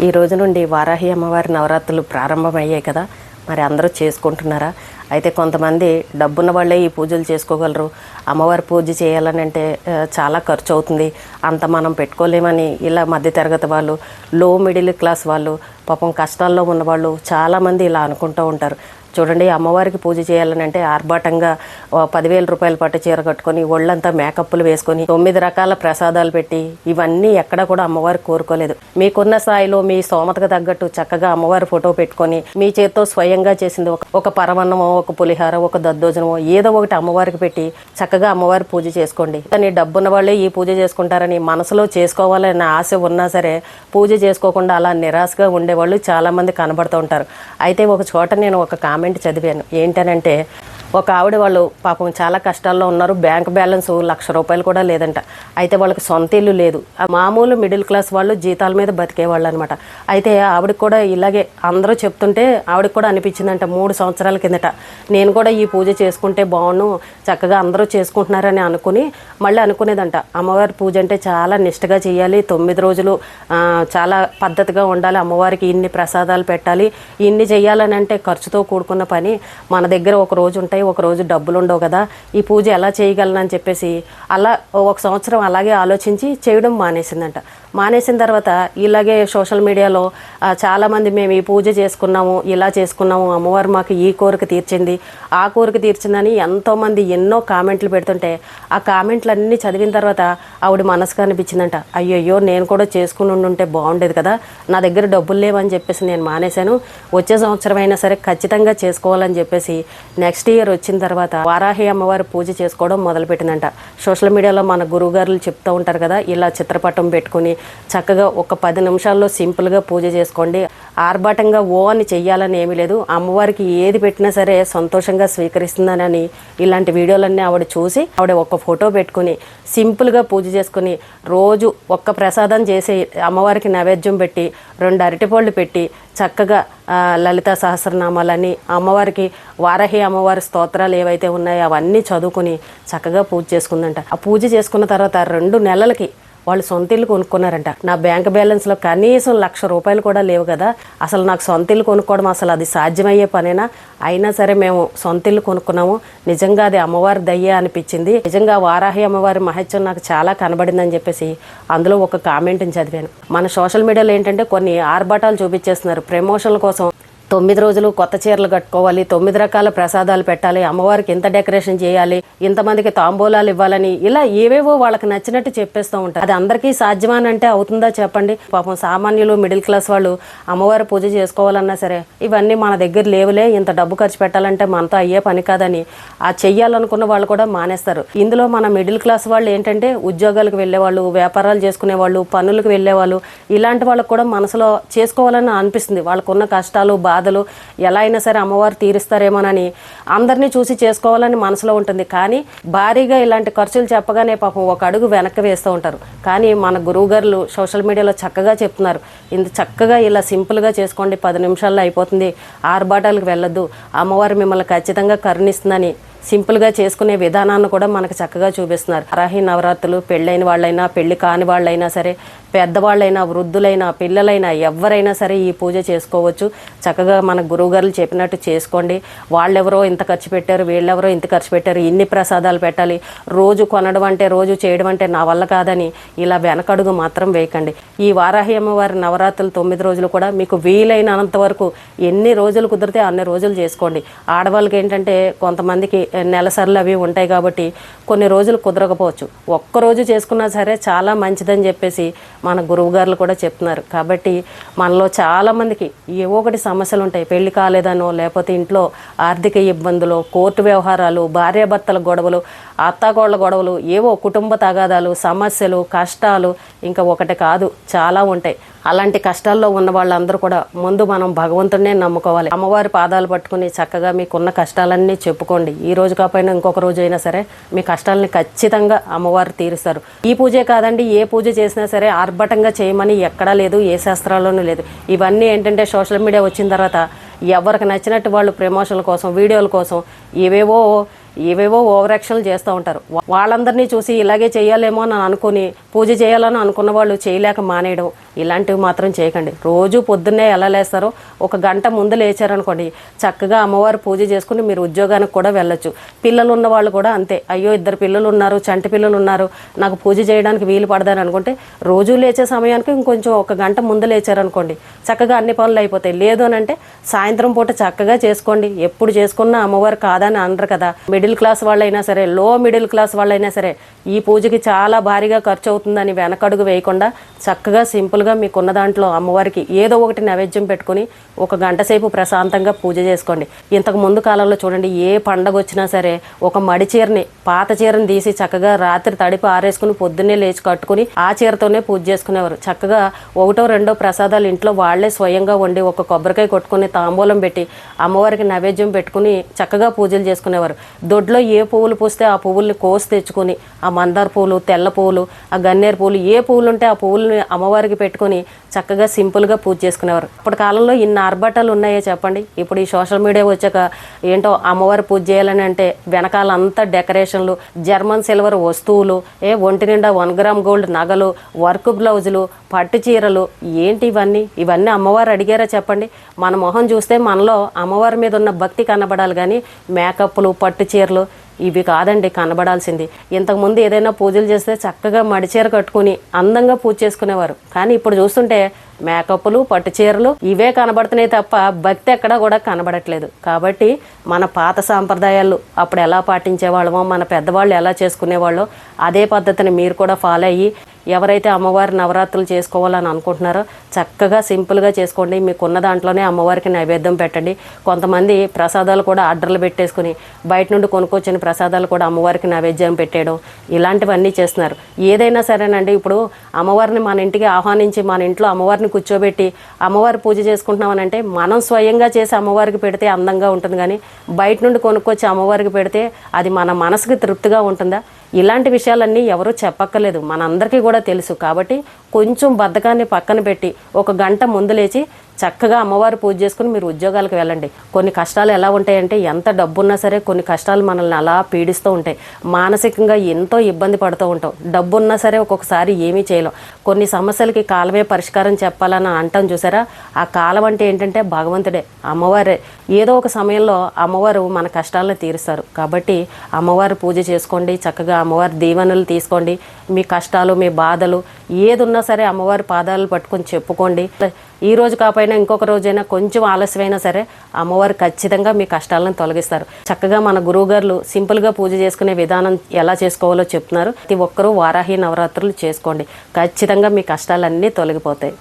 ఈ రోజు నుండి వారాహి అమ్మవారి నవరాత్రులు ప్రారంభమయ్యాయి కదా, మరి అందరూ చేసుకుంటున్నారా? అయితే కొంతమంది డబ్బున్న వాళ్ళే ఈ పూజలు చేసుకోగలరు. అమ్మవారి పూజ చేయాలని అంటే చాలా ఖర్చు అవుతుంది, అంత మనం పెట్టుకోలేమని ఇలా మధ్యతరగతి వాళ్ళు, లో మిడిల్ క్లాస్ వాళ్ళు, పాపం కష్టాల్లో ఉన్నవాళ్ళు చాలామంది ఇలా అనుకుంటూ ఉంటారు. చూడండి, అమ్మవారికి పూజ చేయాలని అంటే ఆర్భాటంగా 10,000 రూపాయలు పట్టు చీర కట్టుకొని ఒళ్ళంతా మేకప్లు వేసుకొని 9 రకాల ప్రసాదాలు పెట్టి ఇవన్నీ ఎక్కడ కూడా అమ్మవారికి కోరుకోలేదు. మీకున్న స్థాయిలో మీ స్తోమతకు తగ్గట్టు చక్కగా అమ్మవారి ఫోటో పెట్టుకొని మీ చేత్తో స్వయంగా చేసింది ఒక పరమన్నమో, ఒక పులిహార, ఒక దద్దోజనమో ఏదో ఒకటి అమ్మవారికి పెట్టి చక్కగా అమ్మవారి పూజ చేసుకోండి. కానీ డబ్బున్న వాళ్ళే ఈ పూజ చేసుకుంటారని మనసులో చేసుకోవాలనే ఆశ ఉన్నా సరే పూజ చేసుకోకుండా అలా నిరాశగా ఉండేవాళ్ళు చాలామంది కనబడుతూ ఉంటారు. అయితే ఒక చోట నేను ఒక కామెంట్ చదివాను. ఏంటనంటే, ఒక ఆవిడ వాళ్ళు పాపం చాలా కష్టాల్లో ఉన్నారు. బ్యాంక్ బ్యాలెన్స్ 1,00,000 రూపాయలు కూడా లేదంట. అయితే వాళ్ళకి సొంత ఇల్లు లేదు. మామూలు మిడిల్ క్లాస్ వాళ్ళు జీతాల మీద బతికేవాళ్ళు అనమాట. అయితే ఆవిడకి కూడా ఇలాగే అందరూ చెప్తుంటే ఆవిడకి కూడా అనిపించిందంట 3 సంవత్సరాల కిందట, నేను కూడా ఈ పూజ చేసుకుంటే బాగుండు, చక్కగా అందరూ చేసుకుంటున్నారని అనుకుని మళ్ళీ అనుకునేదంట, అమ్మవారి పూజ అంటే చాలా నిష్టగా చేయాలి, 9 రోజులు చాలా పద్ధతిగా ఉండాలి, అమ్మవారికి ఇన్ని ప్రసాదాలు పెట్టాలి, ఇన్ని చేయాలని అంటే ఖర్చుతో కూడుకున్న పని, మన దగ్గర ఒక రోజు ఉంటాయి, ఒక రోజు డబ్బులు ఉండవు కదా, ఈ పూజ ఎలా చేయగలనని చెప్పేసి అలా 1 సంవత్సరం అలాగే ఆలోచించి చేయడం మానేసిందంట. మానేసిన తర్వాత ఇలాగే సోషల్ మీడియాలో చాలామంది మేము ఈ పూజ చేసుకున్నాము, ఇలా చేసుకున్నాము, అమ్మవారు మాకు ఈ కోరిక తీర్చింది, ఆ కోరిక తీర్చిందని ఎంతోమంది ఎన్నో కామెంట్లు పెడుతుంటే ఆ కామెంట్లన్నీ చదివిన తర్వాత ఆవిడ మనసుకు అనిపించిందంట, అయ్యయ్యో నేను కూడా చేసుకుని ఉండుంటే బాగుండేది కదా, నా దగ్గర డబ్బులు లేవని చెప్పేసి నేను మానేశాను, వచ్చే సంవత్సరం అయినా సరే ఖచ్చితంగా చేసుకోవాలని చెప్పేసి నెక్స్ట్ ఇయర్ వచ్చిన తర్వాత వారాహి అమ్మవారి పూజ చేసుకోవడం మొదలుపెట్టిందంట. సోషల్ మీడియాలో మన గురువుగారులు చెప్తూ ఉంటారు కదా, ఇలా చిత్రపటం పెట్టుకుని చక్కగా ఒక 10 నిమిషాల్లో సింపుల్గా పూజ చేసుకోండి, ఆర్భాటంగా అని చెయ్యాలని ఏమీ లేదు, అమ్మవారికి ఏది పెట్టినా సరే సంతోషంగా స్వీకరిస్తుందని ఇలాంటి వీడియోలన్నీ ఆవిడ చూసి ఆవిడ ఒక ఫోటో పెట్టుకుని సింపుల్గా పూజ చేసుకుని రోజు ఒక్క ప్రసాదం చేసి అమ్మవారికి నైవేద్యం పెట్టి 2 అరటిపళ్ళు పెట్టి చక్కగా లలితా సహస్రనామాలని అమ్మవారికి వారాహి అమ్మవారి స్తోత్రాలు ఏవైతే ఉన్నాయో అవన్నీ చదువుకుని చక్కగా పూజ చేసుకుందంట. ఆ పూజ చేసుకున్న తర్వాత 2 నెలలకి వాళ్ళు సొంత ఇల్లు కొనుక్కున్నారంట. నా బ్యాంక్ బ్యాలెన్స్లో కనీసం 1,00,000 రూపాయలు కూడా లేవు కదా, అసలు నాకు సొంత ఇల్లు కొనుక్కోవడం అసలు అది సాధ్యమయ్యే పనేనా, అయినా సరే మేము సొంత ఇల్లు కొనుక్కున్నాము, నిజంగా అది అమ్మవారి దయ్య అనిపించింది, నిజంగా వారాహి అమ్మవారి మహత్యం నాకు చాలా కనబడిందని చెప్పేసి అందులో ఒక కామెంట్ని చదివాను. మన సోషల్ మీడియాలో ఏంటంటే కొన్ని ఆర్భాటాలు చూపించేస్తున్నారు ప్రమోషన్ల కోసం. 9 రోజులు కొత్త చీరలు కట్టుకోవాలి, 9 రకాల ప్రసాదాలు పెట్టాలి, అమ్మవారికి ఇంత డెకరేషన్ చేయాలి, ఇంతమందికి తాంబూలాలు ఇవ్వాలని ఇలా ఏవేవో వాళ్ళకి నచ్చినట్టు చెప్పేస్తూ ఉంటారు. అది అందరికీ సాధ్యమానంటే అవుతుందా చెప్పండి? పాపం సామాన్యులు మిడిల్ క్లాస్ వాళ్ళు అమ్మవారి పూజ చేసుకోవాలన్నా సరే ఇవన్నీ మన దగ్గర లేవులే, ఇంత డబ్బు ఖర్చు పెట్టాలంటే మనతో అయ్యే పని కాదని ఆ చెయ్యాలనుకున్న వాళ్ళు కూడా మానేస్తారు. ఇందులో మన మిడిల్ క్లాస్ వాళ్ళు ఏంటంటే ఉద్యోగాలకు వెళ్ళేవాళ్ళు, వ్యాపారాలు చేసుకునేవాళ్ళు, పనులకు వెళ్ళేవాళ్ళు, ఇలాంటి వాళ్ళకు కూడా మనసులో చేసుకోవాలని అనిపిస్తుంది. వాళ్ళకున్న కష్టాలు బాధలు ఎలా అయినా సరే అమ్మవారు తీరుస్తారేమోనని అందరినీ చూసి చేసుకోవాలని మనసులో ఉంటుంది. కానీ భారీగా ఇలాంటి ఖర్చులు చెప్పగానే పాపం ఒక అడుగు వెనక్కి వేస్తూ ఉంటారు. కానీ మన గురువుగారులు సోషల్ మీడియాలో చక్కగా చెప్తున్నారు, ఇంత చక్కగా ఇలా సింపుల్గా చేసుకోండి, 10 నిమిషాల్లో అయిపోతుంది, ఆర్భాటాలకు వెళ్ళొద్దు, అమ్మవారు మిమ్మల్ని ఖచ్చితంగా కరుణిస్తుందని సింపుల్గా చేసుకునే విధానాన్ని కూడా మనకు చక్కగా చూపిస్తున్నారు. వారాహి నవరాత్రులు పెళ్ళైన వాళ్ళైనా పెళ్లి కాని వాళ్ళైనా సరే, పెద్దవాళ్ళైనా వృద్ధులైనా పిల్లలైనా ఎవరైనా సరే ఈ పూజ చేసుకోవచ్చు. చక్కగా మన గురువుగారులు చెప్పినట్టు చేసుకోండి. వాళ్ళెవరో ఇంత ఖర్చు పెట్టారు, వీళ్ళెవరో ఇంత ఖర్చు పెట్టారు, ఇన్ని ప్రసాదాలు పెట్టాలి, రోజు కొనడం అంటే రోజు చేయడం అంటే నా వల్ల కాదని ఇలా వెనకడుగు మాత్రం వేయకండి. ఈ వారాహి అమ్మవారి నవరాత్రులు 9 రోజులు కూడా మీకు వీలైనంత వరకు ఎన్ని రోజులు కుదిరితే అన్ని రోజులు చేసుకోండి. ఆడవాళ్ళకి ఏంటంటే కొంతమందికి నెలసర్లు అవి ఉంటాయి కాబట్టి కొన్ని రోజులు కుదరకపోవచ్చు, ఒక్కరోజు చేసుకున్నా సరే చాలా మంచిదని చెప్పేసి మన గురువుగారులు కూడా చెప్తున్నారు. కాబట్టి మనలో చాలామందికి ఏవో ఒకటి సమస్యలు ఉంటాయి, పెళ్లి కాలేదనో, లేకపోతే ఇంట్లో ఆర్థిక ఇబ్బందులు, కోర్టు వ్యవహారాలు, భార్యాభర్తల గొడవలు, అత్తాకోళ్ల గొడవలు, ఏవో కుటుంబ తగాదాలు, సమస్యలు, కష్టాలు, ఇంకా ఒకటి కాదు చాలా ఉంటాయి. అలాంటి కష్టాల్లో ఉన్న వాళ్ళందరూ కూడా ముందు మనం భగవంతుడినే నమ్ముకోవాలి. అమ్మవారి పాదాలు పట్టుకుని చక్కగా మీకున్న కష్టాలన్నీ చెప్పుకోండి. ఈ రోజు కాకపోయినా ఇంకొక రోజు అయినా సరే మీ కష్టాలని ఖచ్చితంగా అమ్మవారు తీరుస్తారు. ఈ పూజే కాదండి, ఏ పూజ చేసినా సరే ఆర్భటంగా చేయమని ఎక్కడా లేదు, ఏ శాస్త్రాల్లోనూ లేదు. ఇవన్నీ ఏంటంటే సోషల్ మీడియా వచ్చిన తర్వాత ఎవరికి నచ్చినట్టు వాళ్ళు ప్రమోషన్ల కోసం, వీడియోల కోసం ఏవేవో ఏవేవో ఓవర్ యాక్షన్లు చేస్తూ ఉంటారు. వాళ్ళందరినీ చూసి ఇలాగే చేయాలేమో అని అనుకుని పూజ చేయాలని అనుకున్న వాళ్ళు చేయలేక మానేయడం ఇలాంటివి మాత్రం చేయకండి. రోజు పొద్దున్నే ఎలా లేస్తారో ఒక గంట ముందు లేచారనుకోండి, చక్కగా అమ్మవారు పూజ చేసుకుని మీరు ఉద్యోగానికి కూడా వెళ్ళొచ్చు. పిల్లలు ఉన్న వాళ్ళు కూడా అంతే. అయ్యో 2 పిల్లలు ఉన్నారు, చంటి పిల్లలు ఉన్నారు, నాకు పూజ చేయడానికి వీలు పడదని అనుకుంటే రోజు లేచే సమయానికి ఇంకొంచెం ఒక గంట ముందు లేచారనుకోండి, చక్కగా అన్ని పనులు అయిపోతాయి. లేదు అని అంటే సాయంత్రం పూట చక్కగా చేసుకోండి. ఎప్పుడు చేసుకున్నా అమ్మవారు కాదని అనరు కదా. మిడిల్ క్లాస్ వాళ్ళైనా సరే, లో మిడిల్ క్లాస్ వాళ్ళైనా సరే ఈ పూజకి చాలా భారీగా ఖర్చు అవుతుందని వెనకడుగు వేయకుండా చక్కగా సింపుల్గా మీకున్న దాంట్లో అమ్మవారికి ఏదో ఒకటి నైవేద్యం పెట్టుకుని ఒక గంట సేపు ప్రశాంతంగా పూజ చేసుకోండి. ఇంతకు ముందు కాలంలో చూడండి, ఏ పండగ వచ్చినా సరే ఒక మడి చీరని, పాత చీరని తీసి చక్కగా రాత్రి తడిపి ఆరేసుకుని పొద్దున్నే లేచి కట్టుకుని ఆ చీరతోనే పూజ చేసుకునేవారు. చక్కగా 1-2 ప్రసాదాలు ఇంట్లో వాళ్లే స్వయంగా వండి ఒక కొబ్బరికాయ కొట్టుకుని తాంబూలం పెట్టి అమ్మవారికి నైవేద్యం పెట్టుకుని చక్కగా పూజలు చేసుకునేవారు. దొడ్లో ఏ పువ్వులు పూస్తే ఆ పువ్వుల్ని కోసి తెచ్చుకొని ఆ మందార పువ్వులు, తెల్ల పువ్వులు, ఆ గన్నేరు పువ్వులు, ఏ పువ్వులు ఉంటే ఆ పువ్వుల్ని అమ్మవారికి పెట్టుకొని చక్కగా సింపుల్గా పూజ చేసుకునేవారు. అప్పటి కాలంలో ఇన్ని ఆర్భాటాలు ఉన్నాయో చెప్పండి. ఇప్పుడు ఈ సోషల్ మీడియా వచ్చాక ఏంటో అమ్మవారి పూజ చేయాలని అంటే వెనకాల అంతా డెకరేషన్లు, జర్మన్ సిల్వర్ వస్తువులు, ఒంటి నిండా 1 గ్రామ్ గోల్డ్ నగలు, వర్క్ బ్లౌజులు, పట్టు చీరలు, ఏంటి ఇవన్నీ అమ్మవారు అడిగారా చెప్పండి? మన మొహం చూస్తే మనలో అమ్మవారి మీద ఉన్న భక్తి కనబడాలి, కానీ మేకప్లు, పట్టు చీరలు ఇవి కాదండి కనబడాల్సింది. ఇంతకుముందు ఏదైనా పూజలు చేస్తే చక్కగా మడిచీర కట్టుకుని అందంగా పూజ చేసుకునేవారు. కానీ ఇప్పుడు చూస్తుంటే మేకప్లు, పట్టు చీరలు ఇవే కనబడుతున్నాయి తప్ప భక్తి ఎక్కడా కూడా కనబడట్లేదు. కాబట్టి మన పాత సాంప్రదాయాలు అప్పుడు ఎలా పాటించేవాళ్ళమో, మన పెద్దవాళ్ళు ఎలా చేసుకునేవాళ్ళో అదే పద్ధతిని మీరు కూడా ఫాలో అయ్యి ఎవరైతే అమ్మవారి నవరాత్రులు చేసుకోవాలని అనుకుంటున్నారో చక్కగా సింపుల్గా చేసుకోండి. మీకున్న దాంట్లోనే అమ్మవారికి నైవేద్యం పెట్టండి. కొంతమంది ప్రసాదాలు కూడా ఆర్డర్లు పెట్టేసుకుని బయట నుండి కొనుక్కొచ్చిన ప్రసాదాలు కూడా అమ్మవారికి నైవేద్యం పెట్టేయడం ఇలాంటివన్నీ చేస్తున్నారు. ఏదైనా సరేనండి, ఇప్పుడు అమ్మవారిని మన ఇంటికి ఆహ్వానించి మన ఇంట్లో అమ్మవారిని కూర్చోబెట్టి అమ్మవారి పూజ చేసుకుంటున్నామని అంటే మనం స్వయంగా చేసి అమ్మవారికి పెడితే అందంగా ఉంటుంది, కానీ బయట నుండి కొనుక్కొచ్చి అమ్మవారికి పెడితే అది మన మనసుకి తృప్తిగా ఉంటుందా? ఇలాంటి విషయాలన్నీ ఎవరూ చెప్పక్కర్లేదు, మనందరికీ కూడా తెలుసు. కాబట్టి కొంచెం బద్ధకాన్ని పక్కన పెట్టి ఒక గంట ముందు లేచి చక్కగా అమ్మవారు పూజ చేసుకుని మీరు ఉద్యోగాలకు వెళ్ళండి. కొన్ని కష్టాలు ఎలా ఉంటాయంటే, ఎంత డబ్బున్నా సరే కొన్ని కష్టాలు మనల్ని అలా పీడిస్తూ ఉంటాయి. మానసికంగా ఎంతో ఇబ్బంది పడుతూ ఉంటాం. డబ్బున్నా సరే ఒక్కొక్కసారి ఏమీ చేయలేం. కొన్ని సమస్యలకి కాలమే పరిష్కారం చెప్పాలని అంటాం చూసారా, ఆ కాలం అంటే ఏంటంటే భగవంతుడే, అమ్మవారే. ఏదో ఒక సమయంలో అమ్మవారు మన కష్టాలను తీరుస్తారు. కాబట్టి అమ్మవారు పూజ చేసుకోండి, చక్కగా అమ్మవారి దీవెనలు తీసుకోండి. మీ కష్టాలు, మీ బాధలు ఏదున్నా సరే అమ్మవారి పాదాలు పట్టుకొని చెప్పుకోండి. ఈ రోజు కాకపోయినా ఇంకొక రోజైనా కొంచెం ఆలస్యమైనా సరే అమ్మవారు ఖచ్చితంగా మీ కష్టాలను తొలగిస్తారు. చక్కగా మన గురువుగారులు సింపుల్గా పూజ చేసుకునే విధానం ఎలా చేసుకోవాలో చెప్తున్నారు. ప్రతి ఒక్కరూ వారాహి నవరాత్రులు చేసుకోండి, ఖచ్చితంగా మీ కష్టాలన్నీ తొలగిపోతాయి.